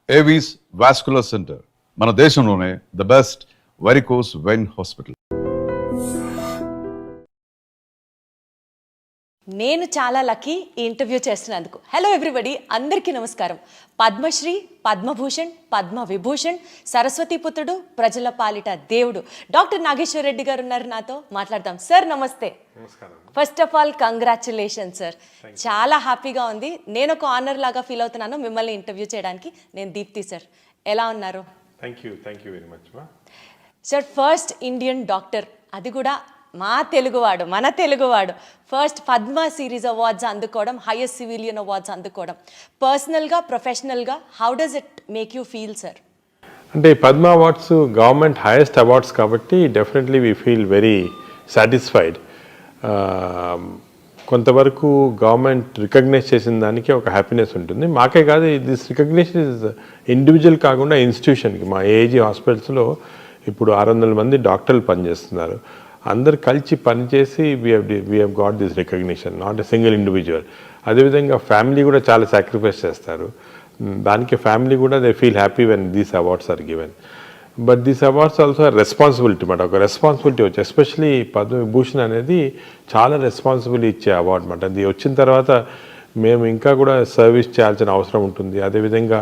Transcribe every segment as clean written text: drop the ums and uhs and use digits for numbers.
Avis vascular centre మన దేశంలోనే the best varicose vein hospital. నేను చాలా లక్కీ ఈ ఇంటర్వ్యూ చేస్తున్నందుకు. హలో ఎవ్రీబడి, అందరికీ నమస్కారం. పద్మశ్రీ, పద్మభూషణ్, పద్మవిభూషణ్, సరస్వతి పుత్రుడు, ప్రజల పాలిట దేవుడు డాక్టర్ నాగేశ్వర్ రెడ్డి గారు ఉన్నారు నాతో. మాట్లాడదాం. సార్ నమస్తే. First of all congratulation sir. చాలా హ్యాపీగా ఉంది. నేను ఒక ఆనర్ లాగా ఫీల్ అవుతున్నాను మిమ్మల్ని ఇంటర్వ్యూ చేయడానికి. నేను దీప్తి సార్. ఎలా ఉన్నారు? థ్యాంక్ యూ వెరీ మచ్ మా. సార్, ఫస్ట్ ఇండియన్ డాక్టర్, అది కూడా మన తెలుగువాడు ఫస్ట్ పద్మ సిరీస్ అవార్డ్స్ అందుకోవడం, హైయెస్ట్ సివిలియన్ అవార్డ్స్ అందుకోవడం, పర్సనల్గా ప్రొఫెషనల్గా how does it make you feel sir? అంటే Padma awards government highest awards కాబట్టి definitely we feel very satisfied. కొంతవరకు గవర్నమెంట్ రికగ్నైజ్ చేసిన దానికి ఒక హ్యాపీనెస్ ఉంటుంది. మాకే కాదు, దిస్ రికగ్నిషన్ ఇస్ ఇండివిజువల్ కాకుండా ఇన్స్టిట్యూషన్కి. మా ఏజీ హాస్పిటల్స్లో ఇప్పుడు 600 మంది డాక్టర్లు పనిచేస్తున్నారు. అందరు కలిసి పనిచేసి we have got this recognition, not a single individual. అదేవిధంగా ఫ్యామిలీ కూడా చాలా సాక్రిఫైస్ చేస్తారు. దానికి ఫ్యామిలీ కూడా they feel happy when these awards are given. But these awards also responsibility అన్నమాట. ఒక రెస్పాన్సిబిలిటీ వచ్చి, ఎస్పెషలీ పద్మవిభూషణ్ అనేది చాలా రెస్పాన్సిబిలిటీ ఇచ్చే అవార్డు అన్నమాట. అది వచ్చిన తర్వాత మేము ఇంకా కూడా సర్వీస్ చేయాల్సిన అవసరం ఉంటుంది. అదేవిధంగా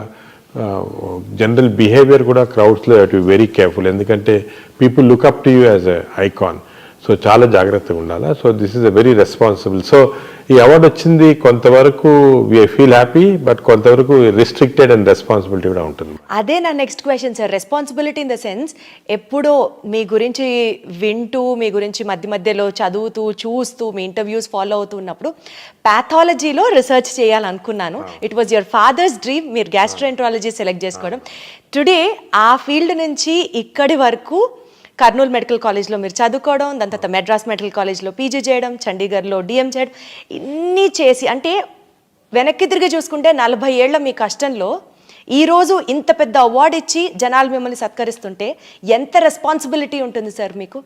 జనరల్ బిహేవియర్ కూడా క్రౌడ్స్లో టు వెరీ కేర్ఫుల్, ఎందుకంటే people look up to you as a icon. So చాలా జాగ్రత్తగా ఉండాలి. So this is a very responsible. So ఈ అవార్డు వచ్చింది కొంతవరకు వి ఫీల్ హ్యాపీ, బట్ కొంతవరకు రిస్ట్రిక్టెడ్ అండ్ రెస్పాన్సిబిలిటీ కూడా ఉంటుంది. అదే నా next question sir. Responsibility in the sense, ఎప్పుడో మీ గురించి వింటూ, మీ గురించి మధ్యలో చదువుతూ, చూస్తూ, మీ ఇంటర్వ్యూస్ ఫాలో అవుతూ ఉన్నప్పుడు ప్యాథాలజీలో రీసెర్చ్ చేయాలనుకున్నాను. It was your father's dream. మీరు గ్యాస్ట్రోఎంట్రాలజీ సెలెక్ట్ చేసుకోవడం. టుడే ఆ ఫీల్డ్ నుంచి ఇక్కడి వరకు కర్నూలు మెడికల్ కాలేజ్లో మీరు చదువుకోవడం, దాని తర్వాత మెడ్రాస్ మెడికల్ కాలేజ్లో పీజీ చేయడం, చండీగఢ్లో డిఎం చేయడం, ఇన్ని చేసి, అంటే వెనక్కి తిరిగి చూసుకుంటే 40 ఏళ్ల మీ కష్టంలో ఈరోజు ఇంత పెద్ద అవార్డు ఇచ్చి జనాలు మిమ్మల్ని సత్కరిస్తుంటే ఎంత రెస్పాన్సిబిలిటీ ఉంటుంది సార్ మీకు?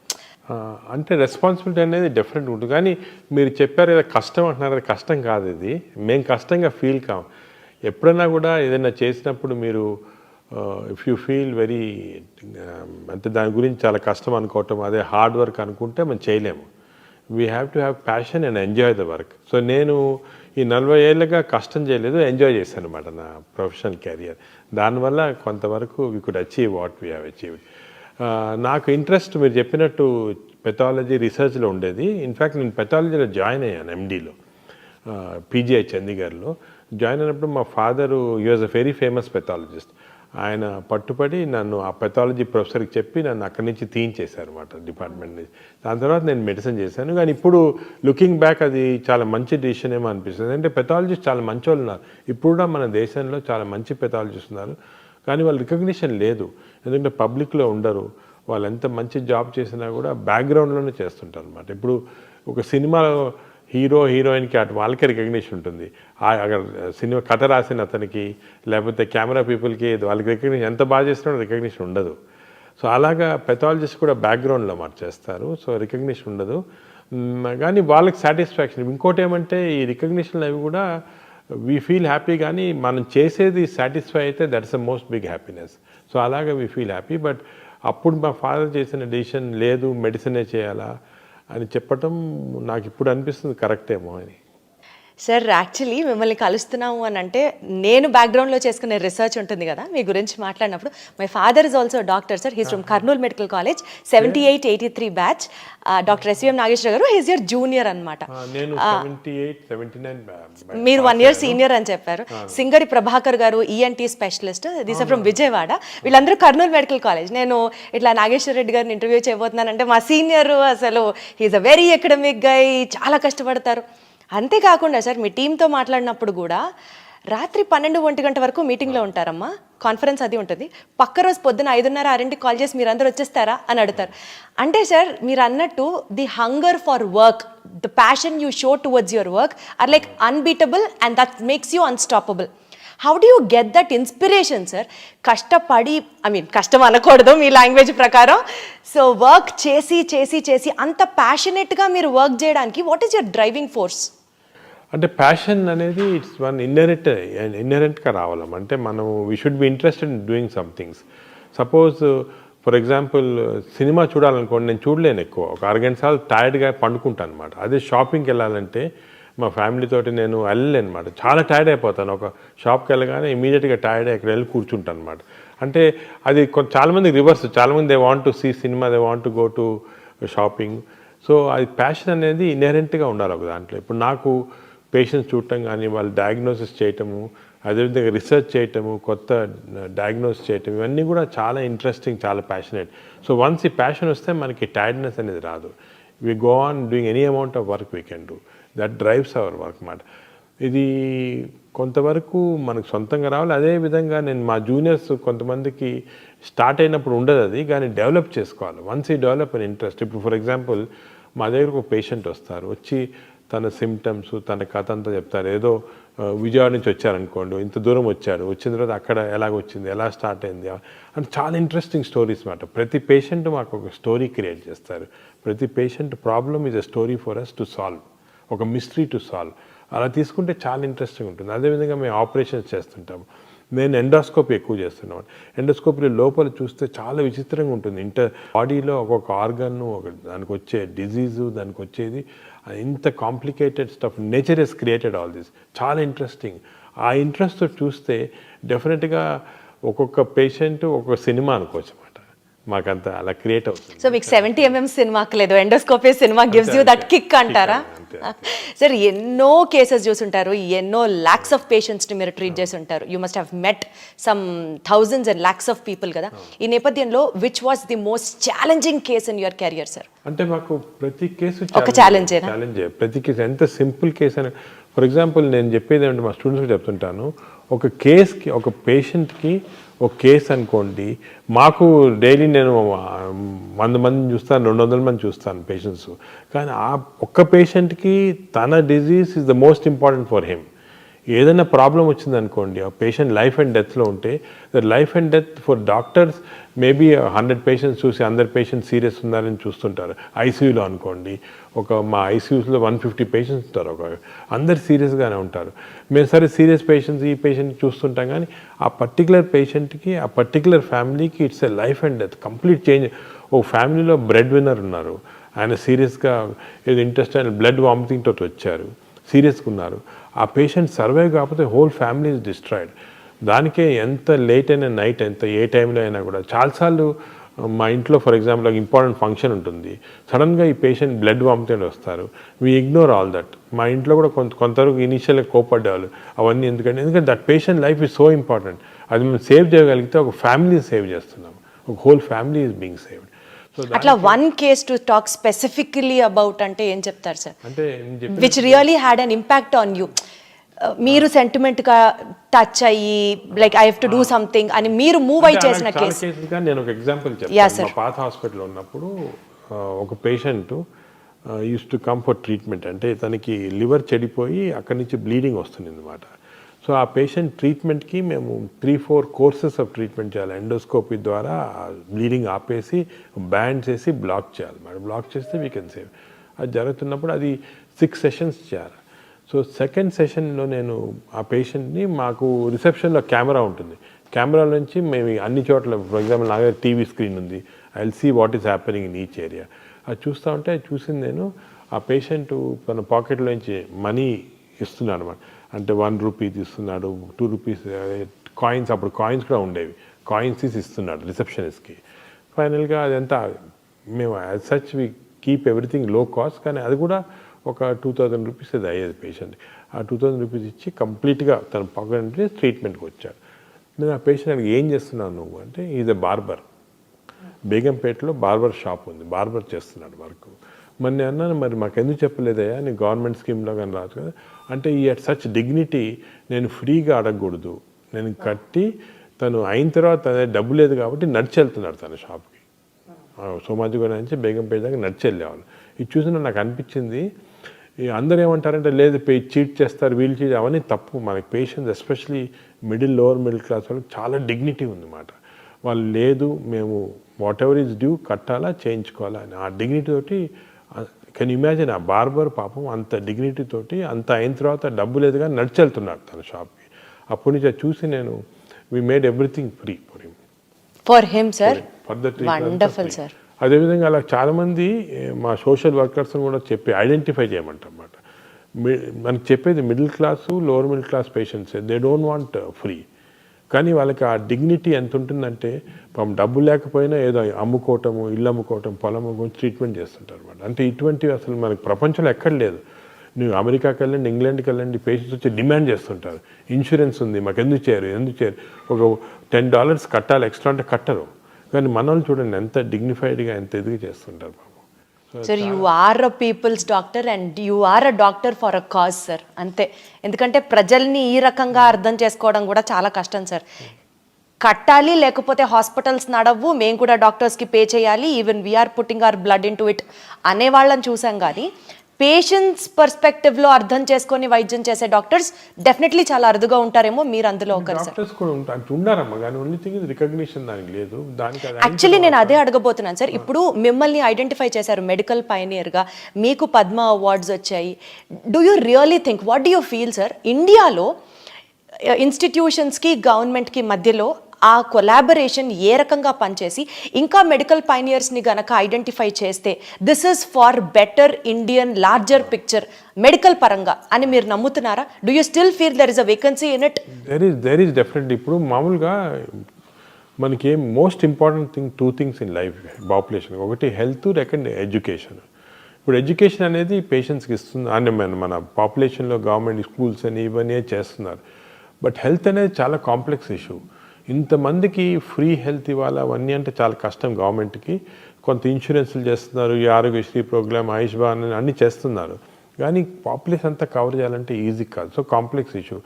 అంటే రెస్పాన్సిబిలిటీ అనేది డెఫినెట్గా ఉంటుంది. కానీ మీరు చెప్పారు కదా కష్టం అంటున్నారు, అది కష్టం కాదు. ఇది మేము కష్టంగా ఫీల్ కాం. ఎప్పుడైనా కూడా ఏదైనా చేసినప్పుడు మీరు ఇఫ్ యూ ఫీల్ వెరీ, అంటే దాని గురించి చాలా కష్టం అనుకోవటం, అదే హార్డ్ వర్క్ అనుకుంటే మనం చేయలేము. We have to have passion and enjoy the work. So నేను ఈ 40 ఏళ్ళుగా కష్టం చేయలేదు, ఎంజాయ్ చేశాను అనమాట నా ప్రొఫెషనల్ కెరియర్. దానివల్ల కొంతవరకు we could achieve what we have achieved. నాకు ఇంట్రెస్ట్ మీరు చెప్పినట్టు పెథాలజీ రీసెర్చ్లో ఉండేది. ఇన్ఫ్యాక్ట్ నేను పెథాలజీలో జాయిన్ అయ్యాను, ఎండీలో, పీజీఐ చండీగఢ్లో జాయిన్ అయినప్పుడు మా father he was a very famous pathologist. ఆయన పట్టుపడి నన్ను ఆ పెథాలజీ ప్రొఫెసర్కి చెప్పి నన్ను అక్కడి నుంచి తీయించేశారు అనమాట, డిపార్ట్మెంట్ నుంచి. దాని తర్వాత నేను మెడిసిన్ చేశాను. కానీ ఇప్పుడు లుకింగ్ బ్యాక్ అది చాలా మంచి డిసిషన్ ఏమో అనిపిస్తుంది. అంటే పెథాలజిస్ట్ చాలా మంచి వాళ్ళు ఉన్నారు. ఇప్పుడు కూడా మన దేశంలో చాలా మంచి పెథాలజిస్ట్ ఉన్నారు. కానీ వాళ్ళ రికగ్నిషన్ లేదు, ఎందుకంటే పబ్లిక్లో ఉండరు. వాళ్ళు ఎంత మంచి జాబ్ చేసినా కూడా బ్యాక్గ్రౌండ్లోనే చేస్తుంటారు అనమాట. ఇప్పుడు ఒక సినిమాలో హీరో హీరోయిన్కి అటు వాళ్ళకే రికగ్నిషన్ ఉంటుంది. అక్కడ సినిమా కథ రాసిన అతనికి, లేకపోతే కెమెరా పీపుల్కి వాళ్ళకి రికగ్నిషన్, ఎంత బాగా చేసినా రికగ్నిషన్ ఉండదు. సో అలాగా పెథాలజిస్ట్ కూడా బ్యాక్గ్రౌండ్లో మాట చేస్తారు. సో రికగ్నిషన్ ఉండదు, కానీ వాళ్ళకి సాటిస్ఫాక్షన్. ఇంకోటి ఏమంటే ఈ రికగ్నిషన్లు అవి కూడా వీ ఫీల్ హ్యాపీ, కానీ మనం చేసేది సాటిస్ఫై అయితే that's the most big happiness. So అలాగా వీ ఫీల్ హ్యాపీ. బట్ అప్పుడు మా ఫాదర్ చేసిన డెసిషన్, లేదు మెడిసినే చేయాలా అని చెప్పటం నాకు ఇప్పుడు అనిపిస్తుంది కరెక్టేమో అని. సార్, యాక్చువల్లీ మిమ్మల్ని కలుస్తున్నాము అని అంటే, నేను బ్యాక్గ్రౌండ్లో చేసుకునే రీసెర్చ్ ఉంటుంది కదా మీ గురించి మాట్లాడినప్పుడు, my father is also doctor sir. He's from Kurnool medical college, 78-83 batch. Doctor SVM Nageswara గారు హీస్ యువర్ జూనియర్ అనమాట. మీరు 1 year సీనియర్ అని చెప్పారు. సింగరి ప్రభాకర్ గారు ENT specialist, this are from Vijayawada. వీళ్ళందరూ కర్నూలు మెడికల్ కాలేజ్. నేను ఇట్లా నాగేశ్వర రెడ్డి గారిని ఇంటర్వ్యూ చేయబోతున్నానంటే మా సీనియర్ అసలు హీస్ అ వెరీ ఎకడమిక్ గై, చాలా కష్టపడతారు. అంతేకాకుండా సార్, మీ టీంతో మాట్లాడినప్పుడు కూడా రాత్రి 12-1 గంట వరకు మీటింగ్లో ఉంటారమ్మా, కాన్ఫరెన్స్ అది ఉంటుంది. పక్క రోజు పొద్దున 5:30-6కి కాల్ చేసి మీరు అందరూ వచ్చేస్తారా అని అడుగుతారు. అంటే సార్, మీరు అన్నట్టు the hunger for work, the passion you show towards your work or like unbeatable and that makes you unstoppable. How do you get that inspiration sir? కష్టపడి, కష్టం అనకూడదు మీ లాంగ్వేజ్ ప్రకారం, సో వర్క్ చేసి చేసి చేసి అంత ప్యాషనెట్గా మీరు వర్క్ చేయడానికి what is your driving force? అంటే ప్యాషన్ అనేది ఇట్స్ వన్ ఇన్నరెంట్గా రావాలం. అంటే మనం we should be interested in doing some things. Suppose for example cinema చూడాలనుకోండి, నేను చూడలేను ఎక్కువ, ఒక అరగంట సార్లు టైర్డ్గా పండుకుంటాను అనమాట. అదే షాపింగ్కి వెళ్ళాలంటే మా ఫ్యామిలీతోటి నేను వెళ్ళలేను అనమాట, చాలా టైర్డ్ అయిపోతాను. ఒక షాప్కి వెళ్ళగానే ఇమీడియట్గా టైర్డ్ అక్కడ వెళ్ళి కూర్చుంటాను అనమాట. అంటే అది చాలామంది రివర్స్, చాలామంది they want to see cinema, they want to go to shopping. So అది ప్యాషన్ అనేది ఇన్హెరెంట్గా ఉండాలి ఒక దాంట్లో. ఇప్పుడు నాకు పేషెంట్స్ చూడటం కానీ, వాళ్ళు డయాగ్నోసిస్ చేయటము, అదేవిధంగా రీసెర్చ్ చేయటము, కొత్త డయాగ్నోస్ చేయటం, ఇవన్నీ కూడా చాలా ఇంట్రెస్టింగ్, చాలా ప్యాషనేట్. సో వన్స్ ఈ ప్యాషన్ వస్తే మనకి టైర్డ్నెస్ అనేది రాదు. We go on doing any amount of work we can do, that drives our work మాట. ఇది కొంతవరకు మనకు సొంతంగా రావాలి. అదేవిధంగా నేను మా జూనియర్స్ కొంతమందికి స్టార్ట్ అయినప్పుడు ఉండదు అది, కానీ డెవలప్ చేసుకోవాలి. వన్స్ ఈ డెవలప్ అన్ ఇంట్రెస్ట్. ఇప్పుడు ఫర్ ఎగ్జాంపుల్ మా దగ్గరకు ఒక పేషెంట్ వస్తారు, వచ్చి తన సిమ్టమ్స్, తన కథ అంతా చెప్తారు. ఏదో విజయవాడ నుంచి వచ్చారనుకోండి, ఇంత దూరం వచ్చాడు, వచ్చిన తర్వాత అక్కడ ఎలాగొచ్చింది, ఎలా స్టార్ట్ అయింది అంటే చాలా ఇంట్రెస్టింగ్ స్టోరీస్ మాట. ప్రతి పేషెంట్ మాకు ఒక స్టోరీ క్రియేట్ చేస్తారు. ప్రతి patient problem is a story for us to solve, ఒక మిస్టరీ టు సాల్వ్. అలా తీసుకుంటే చాలా ఇంట్రెస్టింగ్ ఉంటుంది. అదేవిధంగా మేము ఆపరేషన్స్ చేస్తుంటాము. నేను ఎండోస్కోపీ ఎక్కువ చేస్తున్నాను. ఎండోస్కోపీ లోపల చూస్తే చాలా విచిత్రంగా ఉంటుంది. బాడీలో ఒక్కొక్క ఆర్గన్, దానికి వచ్చే డిజీజు, దానికి వచ్చేది ఇంత complicated stuff. Nature has created all this. చాలా ఇంట్రెస్టింగ్. ఆ ఇంట్రెస్ట్తో చూస్తే డెఫినెట్గా ఒక్కొక్క పేషెంట్ ఒక్కొక్క సినిమా అనుకోవచ్చు అన్నమాట. మాకంతా అలా క్రియేట్ అవుతుంది. సో మీకు 70mm సినిమాకి లేదు, endoscopy cinema gives you that kick అంటారా? సార్ ఎన్నో కేసెస్ చూసుంటారు, ఎన్నో లాక్స్ ఆఫ్ పేషెంట్స్ని మీరు ట్రీట్ చేసి ఉంటారు. You must have met some thousands and lakhs of people కదా. ఈ నేపథ్యంలో which was the most challenging case in your career sir? అంటే మాకు ప్రతి కేసు ఒక ఛాలెంజే. ప్రతి కేసు ఎంత సింపుల్ కేసు అని. ఫర్ ఎగ్జాంపుల్ నేను చెప్పేది ఏమంటే మా స్టూడెంట్స్కి చెప్తుంటాను, ఒక కేస్కి, ఒక పేషెంట్కి ఒక కేసు అనుకోండి, మాకు డైలీ నేను 100 మందిని చూస్తాను, 200 మంది చూస్తాను పేషెంట్స్. కానీ ఆ ఒక్క పేషెంట్కి తన disease is the most important for him. ఏదైనా ప్రాబ్లం వచ్చిందనుకోండి, ఆ పేషెంట్ లైఫ్ అండ్ డెత్లో ఉంటే, the life and death for doctors maybe 100 patients చూసి 100 పేషెంట్స్ సీరియస్ ఉన్నారని చూస్తుంటారు. ఐసీయూలో అనుకోండి, మా ఐసీయూస్లో 150 పేషెంట్స్ ఉంటారు, అందరు సీరియస్గానే ఉంటారు. మేము సరే సీరియస్ పేషెంట్స్, ఈ పేషెంట్ చూస్తుంటాం, కానీ ఆ పర్టికులర్ పేషెంట్కి, ఆ పర్టికులర్ ఫ్యామిలీకి it's a life and death, complete change. ఒక ఫ్యామిలీలో బ్రెడ్ విన్నర్ ఉన్నారు, ఆయన సీరియస్గా ఏదో ఇంటెస్టైనల్ బ్లడ్ వామిటింగ్ తోటి వచ్చారు, సీరియస్గా ఉన్నారు. ఆ పేషెంట్ సర్వైవ్ కాకపోతే హోల్ ఫ్యామిలీ ఇస్ డిస్ట్రాయిడ్. దానికే ఎంత లేట్ అయినా, నైట్ ఎంత ఏ టైంలో అయినా కూడా చాలాసార్లు మా ఇంట్లో ఫర్ ఎగ్జాంపుల్ ఒక ఇంపార్టెంట్ ఫంక్షన్ ఉంటుంది, సడన్గా ఈ పేషెంట్ బ్లడ్ వామిటింగ్ వస్తారు. We ignore all that. మా ఇంట్లో కూడా కొంతవరకు ఇనీషియల్గా కోపడ్డేవాళ్ళు అవన్నీ. ఎందుకంటే that patient life is so important. అది మేము సేవ్ చేయగలిగితే ఒక ఫ్యామిలీ సేవ్ చేస్తున్నాం, ఒక whole family is being saved. అట్లా one case to talk specifically about అంటే ఏం చెప్తారు సార్? అంటే which really had an impact on you, మీరు సెంటిమెంట్గా టచ్ అయ్యి like I have to do something అని మీరు మూవ్ అయి చేసిన కేసు? నేను ఒక ఎగ్జాంపుల్ చెప్తాను. మా పాత హాస్పిటల్లో ఉన్నప్పుడు ఒక patient use to come for treatment. అంటే తనకి లివర్ చెడిపోయి అక్కడి నుంచి బ్లీడింగ్ వస్తుంది అన్నమాట. సో ఆ పేషెంట్ ట్రీట్మెంట్కి మేము 3-4 కోర్సెస్ ఆఫ్ ట్రీట్మెంట్ చేయాలి. ఎండోస్కోపీ ద్వారా బ్లీడింగ్ ఆపేసి బ్యాండ్ చేసి బ్లాక్ చేయాలి. మరి బ్లాక్ చేస్తే వీ కెన్ సేవ్. అది జరుగుతున్నప్పుడు అది 6 సెషన్స్ చేయాలి. సో సెకండ్ సెషన్లో నేను ఆ పేషెంట్ని, మాకు రిసెప్షన్లో కెమెరా ఉంటుంది, కెమెరా నుంచి మేము అన్ని చోట్ల, ఫర్ ఎగ్జాంపుల్ నా దగ్గర టీవీ స్క్రీన్ ఉంది, I will see what is happening in each area. అది చూస్తూ ఉంటే చూసింది నేను, ఆ పేషెంట్ తన పాకెట్లో నుంచి మనీ ఇస్తున్నాడు అనమాట. అంటే 1 రూపీ తీస్తున్నాడు, 2 రూపీస్ కాయిన్స్, అప్పుడు కాయిన్స్ కూడా ఉండేవి, కాయిన్స్ తీసి ఇస్తున్నాడు రిసెప్షనిస్ట్కి. ఫైనల్గా అదంతా మేము as such we keep everything low cost, కానీ అది కూడా ఒక 2000 రూపీస్ అది అయ్యేది పేషెంట్. ఆ 2000 రూపీస్ ఇచ్చి కంప్లీట్గా తన పాకెట్ నుంచి ట్రీట్మెంట్కి వచ్చాడు. నేను ఆ పేషెంట్ ఏం చేస్తున్నాను నువ్వు అంటే, ఈజ్ ఎ బార్బర్, బేగంపేటలో బార్బర్ షాప్ ఉంది, బార్బర్ చేస్తున్నాడు వర్క్. మరి నేను అన్నాను, మరి మాకు ఎందుకు చెప్పలేదయ్యా, నీ గవర్నమెంట్ స్కీమ్లో కానీ రాదు కదా అంటే, ఈ అట్ సచ్ డిగ్నిటీ నేను ఫ్రీగా అడగకూడదు, నేను కట్టి తను అయిన తర్వాత అదే డబ్బు లేదు కాబట్టి నడిచి వెళ్తున్నాడు తన షాప్కి. సోమాజిగూడ నుంచి బేగంపేట దాకా నడిచి వెళ్ళేవాళ్ళు. ఇది చూసిన నాకు అనిపించింది, అందరూ ఏమంటారంటే లేదు చీట్ చేస్తారు, వీళ్ళు చీట్, అవన్నీ తప్పు. మనకి patients especially lower middle class వాళ్ళకి చాలా డిగ్నిటీ ఉందన్నమాట. వాళ్ళు లేదు మేము వాట్ ఎవర్ ఈజ్ డ్యూ కట్టాలా, చేయించుకోవాలా అని ఆ డిగ్నిటీ తోటి కెన్ ఇమాజిన్ ఆ బార్బర్ పాపం అంత డిగ్నిటీ తోటి అంత అయిన తర్వాత డబ్బు లేదు కానీ నడిచి వెళ్తున్నాడు తన షాప్కి. అప్పటి నుంచి అది చూసి నేను we made everything free for him. For him sir, for the wonderful sir. అదేవిధంగా అలా చాలామంది మా సోషల్ వర్కర్స్ని కూడా చెప్పి ఐడెంటిఫై చేయమంటన్నమాట. మనకి చెప్పేది middle class, lower middle class patients, they don't want free. కానీ వాళ్ళకి ఆ డిగ్నిటీ ఎంత ఉంటుందంటే పాపం డబ్బు లేకపోయినా ఏదో అమ్ముకోవటము, ఇల్లు అమ్ముకోవటం, పొలం గురించి ట్రీట్మెంట్ చేస్తుంటారు అనమాట. అంటే ఇటువంటివి అసలు మనకి ప్రపంచంలో ఎక్కడ లేదు. నువ్వు అమెరికాకి వెళ్ళండి, ఇంగ్లాండ్కి వెళ్ళండి, పేషెంట్స్ వచ్చి డిమాండ్ చేస్తుంటారు, ఇన్సూరెన్స్ ఉంది మాకు, ఎందుకు చేయరు. ఒక $10 కట్టాలి ఎక్స్ట్రా అంటే కట్టరు. కానీ మన వాళ్ళు చూడండి ఎంత డిగ్నిఫైడ్గా ఎంత ఎదుగు చేస్తుంటారు పాపం. Sir you are a people's doctor and you are a doctor for a cause sir, అంతే. ఎందుకంటే ప్రజల్ని ఈ రకంగా అర్థం చేసుకోవడం కూడా చాలా కష్టం సార్. కట్టాలి, లేకపోతే హాస్పిటల్స్ నడవు, మేము కూడా డాక్టర్స్కి పే చేయాలి, even we are putting our blood in to it అనే వాళ్ళని చూసాం. కానీ పేషెంట్స్ పర్స్పెక్టివ్లో అర్థం చేసుకొని వైద్యం చేసే డాక్టర్స్ డెఫినెట్లీ చాలా అరుదుగా ఉంటారేమో, మీరు అందులో ఒకరు సార్. డాక్టర్స్ కూడా ఉన్నారమ్మా, కానీ ఓన్లీ థింగ్ ఇది రికగ్నిషన్ దానికి లేదు. యాక్చువల్లీ నేను అదే అడగబోతున్నాను సార్. ఇప్పుడు మిమ్మల్ని ఐడెంటిఫై చేశారు మెడికల్ పైనియర్గా, మీకు పద్మ అవార్డ్స్ వచ్చాయి. Do you really think, what do you feel sir, ఇండియాలో ఇన్స్టిట్యూషన్స్కి గవర్నమెంట్కి మధ్యలో ఆ కొలాబరేషన్ ఏ రకంగా పనిచేసి ఇంకా మెడికల్ పైనియర్స్ని గనక ఐడెంటిఫై చేస్తే this is far better Indian larger picture medical పరంగా అని మీరు నమ్ముతున్నారా? Do you still feel there is a vacancy in it? There is definitely. ఇప్పుడు మామూలుగా మనకి most important thing 2 things in life population. ఒకటి హెల్త్, సెకండ్ ఎడ్యుకేషన్. ఇప్పుడు education అనేది పేషెంట్స్కి ఇస్తుంది, అంటే మన పాపులేషన్లో గవర్నమెంట్ స్కూల్స్ అని ఇవన్నీ చేస్తున్నారు. బట్ హెల్త్ అనేది చాలా కాంప్లెక్స్ ఇష్యూ. ఇంతమందికి ఫ్రీ హెల్త్ ఇవ్వాలి అవన్నీ అంటే చాలా కష్టం గవర్నమెంట్కి. కొంత ఇన్సూరెన్స్లు చేస్తున్నారు, ఈ ఆరోగ్యశ్రీ ప్రోగ్రామ్, ఆయుష్మాన్ అన్నీ చేస్తున్నారు. కానీ పాపులేషన్ అంతా కవర్ చేయాలంటే ఈజీ కాదు. So complex issue.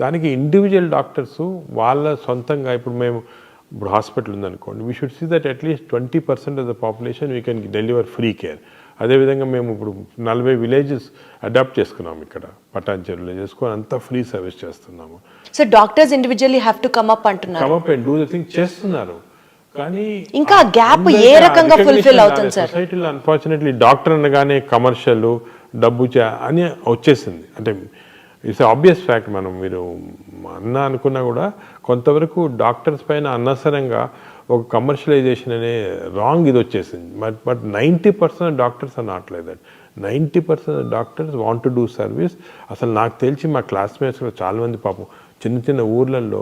దానికి ఇండివిజువల్ డాక్టర్స్ వాళ్ళ సొంతంగా, ఇప్పుడు హాస్పిటల్ ఉందనుకోండి, we should see that at least 20% of the population we can deliver free care. అదేవిధంగా మేము ఇప్పుడు 40 విలేజెస్ అడాప్ట్ చేసుకున్నాము, ఇక్కడ పటాన్చెరులో చేసుకొని అంతా ఫ్రీ సర్వీస్ చేస్తున్నాము. So doctors individually have to come up అంటున్నారు, come up and do the thing చేస్తున్నారు. కానీ ఇంకా గ్యాప్ ఏ రకంగా ఫుల్ఫిల్ అవుతుంది సార్? సొసైటీలో అన్ఫార్చునేట్లీ డాక్టర్ అనగానే కమర్షియల్, డబ్బు అని వచ్చేసింది. అంటే ఇట్స్ ఆబ్వియస్ ఫ్యాక్ట్. మీరు అనుకున్నా కూడా కొంతవరకు డాక్టర్స్ పైన అనవసరంగా ఒక కమర్షియలైజేషన్ అనే రాంగ్ ఇది వచ్చేసింది. But 90% doctors are not like that. 90% doctors want to do service. అసలు నాకు తెలిసి మా క్లాస్మేట్స్లో చాలామంది పాపం చిన్న చిన్న ఊర్లలో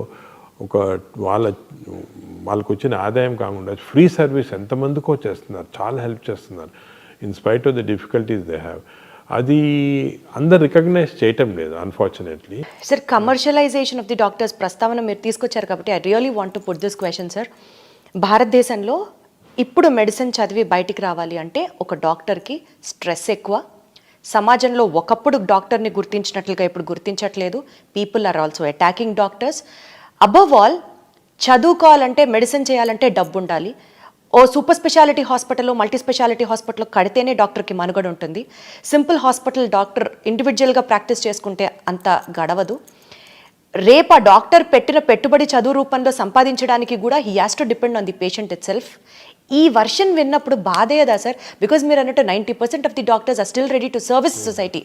వాళ్ళకు వచ్చిన ఆదాయం కాకుండా ఫ్రీ సర్వీస్ ఎంతమందికో చేస్తున్నారు, చాలా హెల్ప్ చేస్తున్నారు in spite of the difficulties they have. అది అందరు రికగ్నైజ్ చేయటం లేదు unfortunately. Sir commercialisation of the doctors ప్రస్తావన మీరు తీసుకొచ్చారు కాబట్టి I really want to put this question sir. భారతదేశంలో ఇప్పుడు మెడిసిన్ చదివి బయటికి రావాలి అంటే ఒక డాక్టర్కి స్ట్రెస్ ఎక్కువ, సమాజంలో ఒకప్పుడు డాక్టర్ని గుర్తించినట్లుగా ఇప్పుడు గుర్తించట్లేదు, people are also attacking doctors. Above all చదువుకోవాలంటే, మెడిసిన్ చేయాలంటే డబ్బు ఉండాలి. ఓ సూపర్ స్పెషాలిటీ హాస్పిటల్లో, మల్టీ స్పెషాలిటీ హాస్పిటల్లో కడితేనే డాక్టర్కి మనుగడ ఉంటుంది. సింపుల్ హాస్పిటల్ డాక్టర్ ఇండివిజువల్గా ప్రాక్టీస్ చేసుకుంటే అంత గడవదు. రేపు ఆ డాక్టర్ పెట్టిన పెట్టుబడి చదువు రూపంలో సంపాదించడానికి కూడా he has to depend on the patient itself. ఈ వర్షన్ విన్నప్పుడు బాధేదా సార్? బికాజ్ మీరు అన్నట్టు 90% of the doctors are still ready to service society.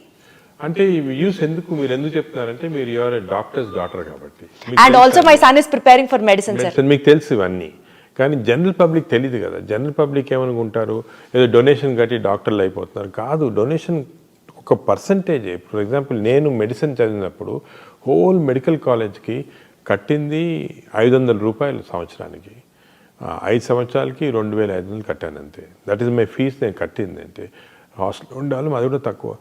అంటే ఈ వ్యూస్ మీరు ఎందుకు చెప్తున్నారంటే మీరు యువర్ డాక్టర్స్ డాటర్ కాబట్టి. And also my son is preparing for medicine sir. మీకు తెలుసు ఇవన్నీ, కానీ జనరల్ పబ్లిక్ తెలియదు కదా. జనరల్ పబ్లిక్ ఏమనుకుంటారు, ఏదో డొనేషన్ కట్టి డాక్టర్లు అయిపోతున్నారు. కాదు, డొనేషన్ ఒక పర్సంటేజ్. ఫర్ ఎగ్జాంపుల్ నేను మెడిసిన్ చదివినప్పుడు హోల్ మెడికల్ కాలేజ్కి కట్టింది ₹500 సంవత్సరానికి. 5 సంవత్సరాలకి 2,500 కట్టాను అంతే. That is my fees. నేను కట్టింది అంటే హాస్టల్ ఉండాలి, అది కూడా తక్కువ.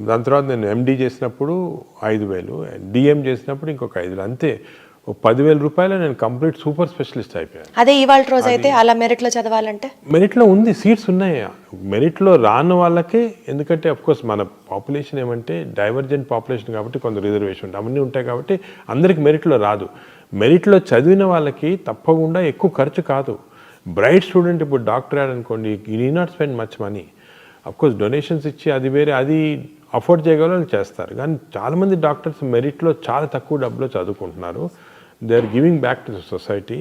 దాని తర్వాత నేను ఎండి చేసినప్పుడు 5,000, డిఎం చేసినప్పుడు ఇంకొక 5,000, అంతే. ₹10,000 నేను కంప్లీట్ సూపర్ స్పెషలిస్ట్ అయిపోయాను. అదే ఇవాళ రోజు అయితే అలా మెరిట్లో చదవాలంటే మెరిట్లో ఉంది, సీట్స్ ఉన్నాయి. మెరిట్లో రాని వాళ్ళకే, ఎందుకంటే అఫ్కోర్స్ మన పాపులేషన్ ఏమంటే డైవర్జెంట్ పాపులేషన్ కాబట్టి కొంత రిజర్వేషన్ అవన్నీ ఉంటాయి కాబట్టి అందరికి మెరిట్లో రాదు. మెరిట్లో చదివిన వాళ్ళకి తప్పకుండా ఎక్కువ ఖర్చు కాదు. బ్రైట్ స్టూడెంట్ ఇప్పుడు డాక్టర్ అనుకోండి, you need not spend much money. Of course donations ఇచ్చి అది వేరే, అది అఫోర్డ్ చేయగల చేస్తారు. కానీ చాలామంది డాక్టర్స్ మెరిట్లో చాలా తక్కువ డబ్బులో చదువుకుంటున్నారు. They are giving back to the society.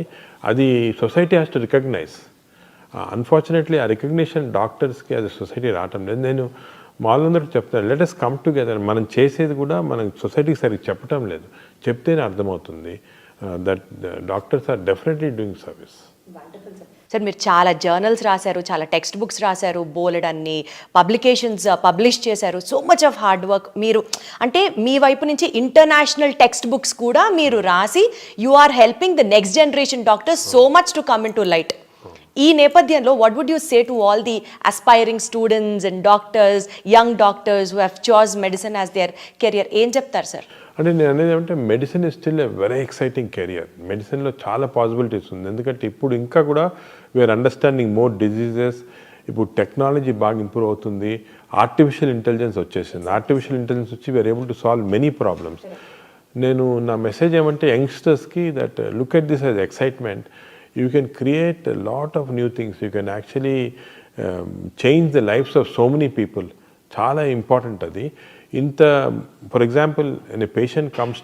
అది society has to recognise. Unfortunately ఆ రికగ్నిషన్ డాక్టర్స్కి అది సొసైటీ రావటం లేదు. నేను వాళ్ళందరూ చెప్తాను, లెట్ అస్ కమ్ టుగెదర్. మనం చేసేది కూడా మనం సొసైటీకి సరిగ్గా చెప్పటం లేదు, చెప్తేనే అర్థమవుతుంది. That doctors are definitely doing service. Sir మీరు చాలా జర్నల్స్ రాశారు, చాలా టెక్స్ట్ బుక్స్ రాశారు, బోలెడ్ అన్ని పబ్లికేషన్స్ పబ్లిష్ చేశారు. So much of hard work. మీరు అంటే మీ వైపు నుంచి ఇంటర్నేషనల్ టెక్స్ట్ బుక్స్ కూడా మీరు రాసి you are helping the next generation doctors so much to come in to light. ఈ నేపథ్యంలో what would you say to all the aspiring students and doctors, young doctors who have chose medicine as their career, ఏం చెప్తారు sir? అంటే నేను అనేది ఏమంటే medicine is still a very exciting career. మెడిసిన్లో చాలా పాసిబిలిటీస్ ఉంది. ఎందుకంటే ఇప్పుడు ఇంకా కూడా వీఆర్ అండర్స్టాండింగ్ మోర్ డిజీజెస్. ఇప్పుడు టెక్నాలజీ బాగా ఇంప్రూవ్ అవుతుంది, ఆర్టిఫిషియల్ ఇంటెలిజెన్స్ వచ్చేసింది. ఆర్టిఫిషియల్ ఇంటెలిజెన్స్ వచ్చి we are able to solve many problems. నేను నా మెసేజ్ ఏమంటే యంగ్స్టర్స్కి that look at this as excitement. You can create a lot of new things. You can actually change the lives of so many people. Chala important adi. For example, when a patient comes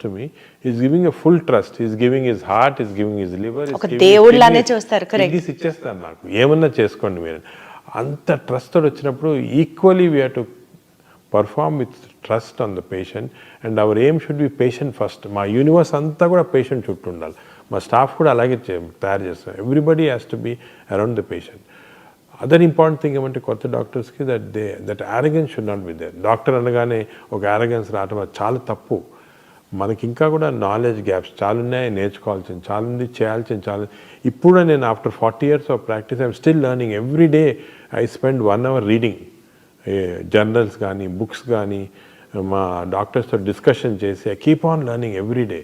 to me, he's giving a full trust. He's giving his heart, he's giving his liver. Oka దేవుళ్ళనే చూస్తారు. Correct. ఇది ఇచ్చేస్తాను నాకు, ఏమన్నా చేసుకోండి మీరు. అంత trust తోటి వచ్చినప్పుడు equally we have to perform with trust on the patient, and our aim should be patient first. మా యూనివర్స్ అంతా కూడా పేషెంట్ చుట్టూ ఉండాలి. మా స్టాఫ్ కూడా అలాగే తయారు చేస్తాం. Everybody has to be around the patient. Other important thing ఏమంటే కొత్త డాక్టర్స్కి that arrogance should not be there. Doctor అనగానే ఒక యారగెన్స్ రావడం అది చాలా తప్పు. మనకి ఇంకా కూడా నాలెడ్జ్ గ్యాప్స్ చాలా ఉన్నాయి, నేర్చుకోవాల్సింది చాలా ఉంది, చేయాల్సింది చాలా. ఇప్పుడు నేను after 40 years of practice I'm still learning. Every day I spend 1 hour reading journals కానీ బుక్స్ కానీ, మా డాక్టర్స్తో డిస్కషన్ చేసి I keep on learning every day.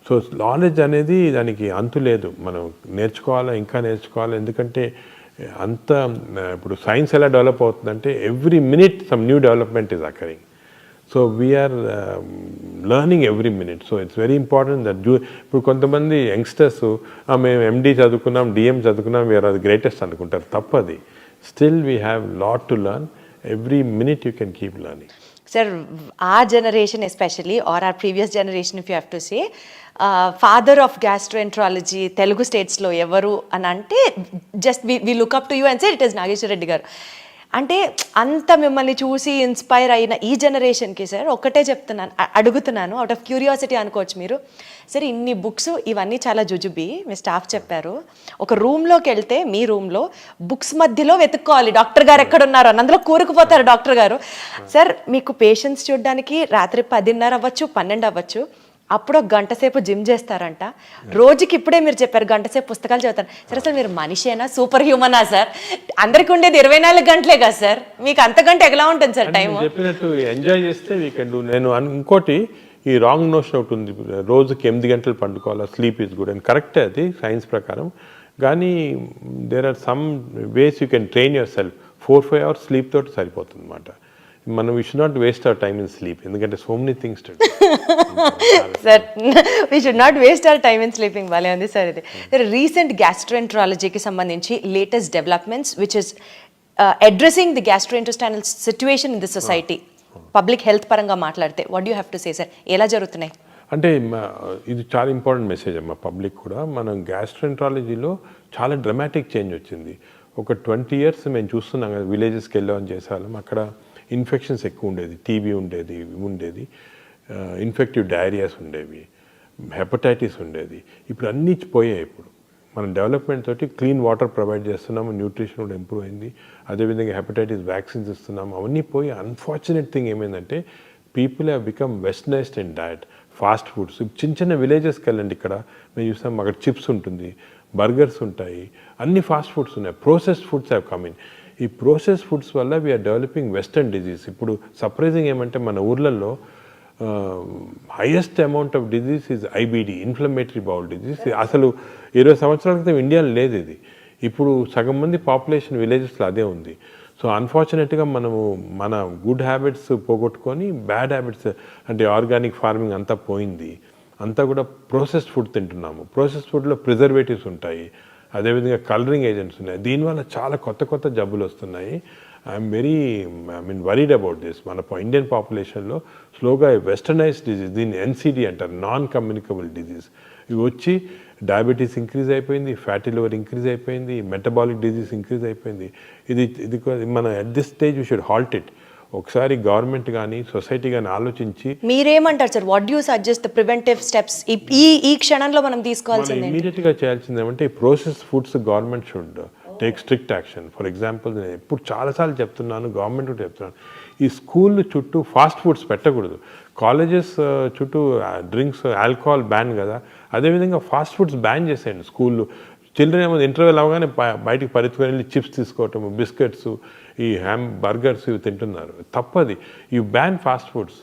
So knowledge అనేది దానికి అంతు లేదు, మనం నేర్చుకోవాలా, ఇంకా నేర్చుకోవాలి. ఎందుకంటే అంత ఇప్పుడు సైన్స్ ఎలా డెవలప్ అవుతుందంటే every minute some new development is occurring. So we are learning every minute. So it's very important that ఇప్పుడు కొంతమంది యంగ్స్టర్స్ మేము ఎండి చదువుకున్నాం, డిఎం చదువుకున్నాం, వీఆర్ అది గ్రేటెస్ట్ అనుకుంటారు. తప్పది. Still we have lot to learn. Every minute you can keep learning. Sir our generation especially, or our previous generation if you have to say, father of gastroenterology Telugu స్టేట్స్లో ఎవరు అని అంటే just we look up to you and say it is Nageswara Reddy గారు. అంటే అంత మిమ్మల్ని చూసి inspire అయిన ఈ జనరేషన్కి సార్ ఒక్కటే అడుగుతున్నాను అవుట్ ఆఫ్ క్యూరియాసిటీ అనుకోవచ్చు మీరు. సరే ఇన్ని బుక్స్ ఇవన్నీ చాలా జుజుబి మీ స్టాఫ్ చెప్పారు. ఒక రూమ్లోకి వెళ్తే మీ రూమ్లో బుక్స్ మధ్యలో వెతుక్కోవాలి డాక్టర్ గారు ఎక్కడున్నారు అని, అందులో కూరుకుపోతారు డాక్టర్ గారు. సార్ మీకు పేషెంట్స్ చూడడానికి రాత్రి 10:30 అవ్వచ్చు, 12 అవ్వచ్చు, అప్పుడు ఒక గంట సేపు జిమ్ చేస్తారంట. రోజుకి ఇప్పుడే మీరు చెప్పారు గంట సేపు పుస్తకాలు చదువుతారు. సరే అసలు మీరు మనిషేనా, సూపర్ హ్యూమనా సార్? అందరికి ఉండేది 24 గంటలే కదా సార్, మీకు అంత గంట ఎలా ఉంటుంది సార్ టైం? చెప్పినట్టు ఎంజాయ్ చేస్తే వీ కెన్ డూ. నేను ఇంకోటి ఈ రాంగ్ నోషన్ ఒకటి ఉంది, రోజుకి 8 గంటలు పండుకోవాలి, స్లీప్ ఈజ్ గుడ్ అని. కరెక్టే అది సైన్స్ ప్రకారం. కానీ there are some ways you can train yourself. 4-5 hours sleep తోటి సరిపోతుంది అనమాట. మనం we should not waste our time in sleep, ఎందుకంటే so many things to do. Sir we should not waste our time in sleeping. భలే ఉంది sir ఇది. Recent గ్యాస్ట్రోఎంట్రాలజీకి సంబంధించి latest developments which is addressing the gastrointestinal situation in the society, public health పరంగా మాట్లాడితే what you have to say sir? ఎలా జరుగుతున్నాయి? అంటే ఇది చాలా ఇంపార్టెంట్ మెసేజ్ అమ్మా పబ్లిక్ కూడా. మనం గ్యాస్ట్రోఎంట్రాలజీలో చాలా డ్రమాటిక్ చేంజ్ వచ్చింది. ఒక 20 years మేము చూస్తున్నాం కదా, విలేజెస్కి వెళ్ళామని చేసేవాళ్ళం. అక్కడ ఇన్ఫెక్షన్స్ ఎక్కువ ఉండేది, టీబీ ఉండేది, ఇన్ఫెక్టివ్ డయేరియాస్ ఉండేవి, హెపటైటిస్ ఉండేది. ఇప్పుడు అన్నీ పోయాయి. ఇప్పుడు మనం డెవలప్మెంట్ తోటి క్లీన్ వాటర్ ప్రొవైడ్ చేస్తున్నాము, న్యూట్రిషన్ కూడా ఇంప్రూవ్ అయింది, అదేవిధంగా హెపటైటిస్ వ్యాక్సిన్స్ ఇస్తున్నాము, అవన్నీ పోయి. అన్ఫార్చునేట్ థింగ్ ఏమైందంటే people have become westernised in diet, fast foods. చిన్న విలేజెస్కి వెళ్ళండి, ఇక్కడ మేము చూస్తాం అక్కడ చిప్స్ ఉంటుంది, బర్గర్స్ ఉంటాయి, అన్ని ఫాస్ట్ ఫుడ్స్ ఉన్నాయి. Processed foods have come in. ఈ ప్రోసెస్ ఫుడ్స్ వల్ల వీఆర్ డెవలపింగ్ వెస్టర్న్ డిజీజ్. ఇప్పుడు సర్ప్రైజింగ్ ఏమంటే మన ఊర్లలో highest amount of disease is IBD, inflammatory bowl disease. అసలు 20 సంవత్సరాల క్రితం ఇండియాలో లేదు ఇది. ఇప్పుడు సగం మంది పాపులేషన్ విలేజెస్లో అదే ఉంది. సో అన్ఫార్చునేట్గా మనము మన గుడ్ హ్యాబిట్స్ పోగొట్టుకొని బ్యాడ్ హ్యాబిట్స్ అంటే ఆర్గానిక్ ఫార్మింగ్ అంతా పోయింది. అంతా కూడా ప్రాసెస్డ్ ఫుడ్ తింటున్నాము. ప్రాసెస్డ్ ఫుడ్లో ప్రిజర్వేటివ్స్ ఉంటాయి, అదేవిధంగా కలరింగ్ ఏజెంట్స్ ఉన్నాయి. దీనివల్ల చాలా కొత్త జబ్బులు వస్తున్నాయి. I'm worried about this. మన ఇండియన్ పాపులేషన్లో స్లోగా వెస్టర్నైజ్డ్ డిజీజ్, దీన్ని ఎన్సిడి అంటారు, నాన్ కమ్యూనికబుల్ డిజీజ్, ఇవి వచ్చి డయాబెటీస్ ఇంక్రీజ్ అయిపోయింది, ఫ్యాటీ లివర్ ఇంక్రీజ్ అయిపోయింది, మెటబాలిక్ డిజీజ్ ఇంక్రీజ్ అయిపోయింది. ఇది మన at this stage we should halt it. ఒకసారి గవర్నమెంట్ కానీ సొసైటీ కానీ ఆలోచించి మీరేమంటారు sir, what you suggest the preventive steps ఈ క్షణంలో మనం తీసుకోవాల్సింది ఇమీడియట్గా చేయాల్సింది ఏమంటే ఈ process foods government should take strict action. For example నేను ఎప్పుడు చాలాసార్లు చెప్తున్నాను, గవర్నమెంట్ కూడా చెప్తున్నాను, ఈ స్కూల్ చుట్టూ ఫాస్ట్ ఫుడ్స్ పెట్టకూడదు. కాలేజెస్ చుట్టూ డ్రింక్స్ ఆల్కహాల్ బ్యాన్ కదా, అదేవిధంగా ఫాస్ట్ ఫుడ్స్ బ్యాన్ చేసేయండి స్కూల్లో. చిల్డ్రన్ ఏమో ఇంటర్వెల్ అవగానే బయటికి పరిగెత్తుకొని వెళ్ళి చిప్స్ తీసుకోవటం, బిస్కెట్స్, ఈ బర్గర్స్ ఇవి తింటున్నారు. తప్పది. You ban fast foods.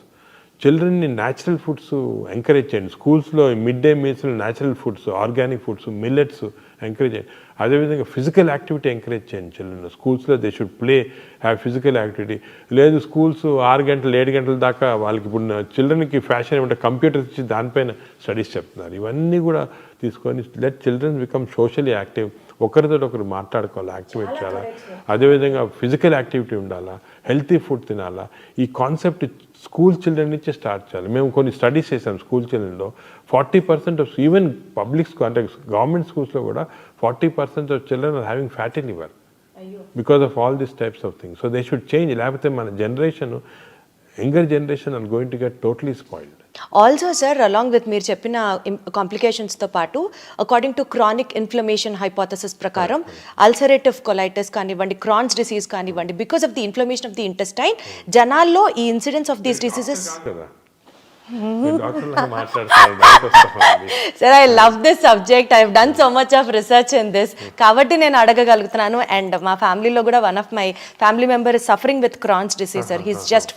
చిల్డ్రన్ని న్యాచురల్ ఫుడ్స్ ఎంకరేజ్ చేయండి. స్కూల్స్లో మిడ్ డే మీల్స్లో natural foods, organic foods, millets encourage చేయండి. అదేవిధంగా ఫిజికల్ యాక్టివిటీ ఎంకరేజ్ చేయండి చిల్డ్రన్. స్కూల్స్లో they should play, have physical activity. లేదు స్కూల్స్ 6 గంటలు 7 గంటల దాకా వాళ్ళకి ఇప్పుడు చిల్డ్రన్కి ఫ్యాషన్ ఏమంటే కంప్యూటర్స్ ఇచ్చి దానిపైన స్టడీస్ చెప్తున్నారు. ఇవన్నీ కూడా తీసుకొని let childrens become socially active. ఒకరితో ఒకరు మాట్లాడుకోవాలి, యాక్టివేట్ చేయాలా. అదేవిధంగా ఫిజికల్ యాక్టివిటీ ఉండాలా, హెల్తీ ఫుడ్ తినాలా. ఈ కాన్సెప్ట్ స్కూల్ చిల్డ్రన్ నుంచే స్టార్ట్ చేయాలి. మేము కొన్ని స్టడీస్ చేసాం స్కూల్ చిల్డ్రన్లో. 40% ఆఫ్ ఈవెన్ పబ్లిక్ స్కూల్ అంటే గవర్నమెంట్ స్కూల్స్లో కూడా 40% of children are having fatty liver because of all these types of things. So they should change. లేకపోతే మన generation, younger generation are going to get totally spoiled. Also sir, along with మీరు చెప్పిన కాంప్లికేషన్స్తో పాటు according to chronic inflammation hypothesis ప్రకారం ulcerative colitis కానివ్వండి, Crohn's disease కానివ్వండి, because of the inflammation of the intestine జనాల్లో ఈ incidence of these diseases. Sir, I love this subject. I have done so much of research in this, కాబట్టి నేను అడగగలుగుతున్నాను. And మా ఫ్యామిలీలో కూడా one of my family member is suffering with Crohn's disease sir. He's just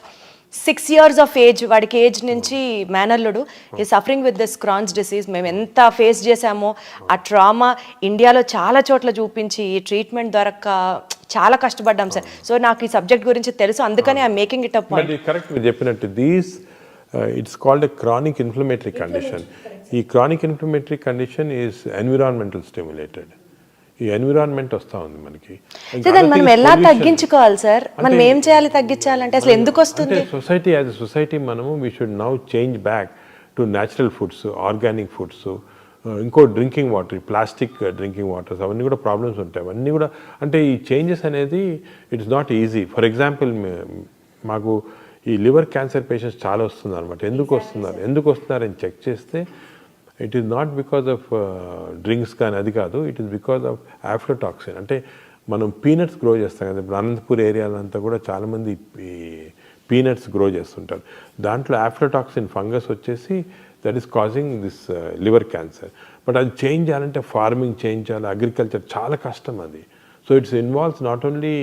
6 years of age, వాడికి age నుంచి మేనల్లుడు. ఈ suffering with this Crohn's disease. మేము ఎంత ఫేస్ చేసామో ఆ ట్రామా ఇండియాలో చాలా చోట్ల చూపించి ఈ ట్రీట్మెంట్ దొరక్క చాలా కష్టపడ్డాం సార్. సో నాకు ఈ సబ్జెక్ట్ గురించి తెలుసు, అందుకని I making it up point. Correct మీరు చెప్పినట్టు it's called a chronic inflammatory condition. ఈ chronic inflammatory condition is environmental stimulated. ఈ ఎన్విరాన్మెంట్ వస్తూ ఉంది మనకి. దాన్ని మనం ఎలా తగ్గించుకోవాలి సార్? మనం ఏం చేయాలి తగ్గించాలంటే? అసలు ఎందుకు వస్తుంది? సొసైటీ యాజ్ ఎ సొసైటీ మనము we should now change back to natural foods, organic foods. ఇంకో drinking water, plastic drinking waters, అవన్నీ కూడా ప్రాబ్లమ్స్ ఉంటాయి. అవన్నీ కూడా అంటే ఈ చేంజెస్ అనేది it's not easy. For example మాకు ఈ లివర్ క్యాన్సర్ పేషెంట్స్ చాలా వస్తున్నారు అనమాట. ఎందుకు వస్తున్నారని చెక్ చేస్తే it is not because of drinks కానీ, అది కాదు. It is because of aflatoxin. అంటే మనం పీనట్స్ గ్రో చేస్తాం కదా, ఇప్పుడు అనంతపూర్ ఏరియాలంతా కూడా చాలామంది ఈ పీనట్స్ గ్రో చేస్తుంటారు. దాంట్లో ఆఫ్లోటాక్సిన్ ఫంగస్ వచ్చేసి that is causing this liver cancer. But అది చేంజ్ చేయాలంటే ఫార్మింగ్ చేంజ్ చేయాలి, అగ్రికల్చర్ చాలా కష్టం అది. So it's involves not only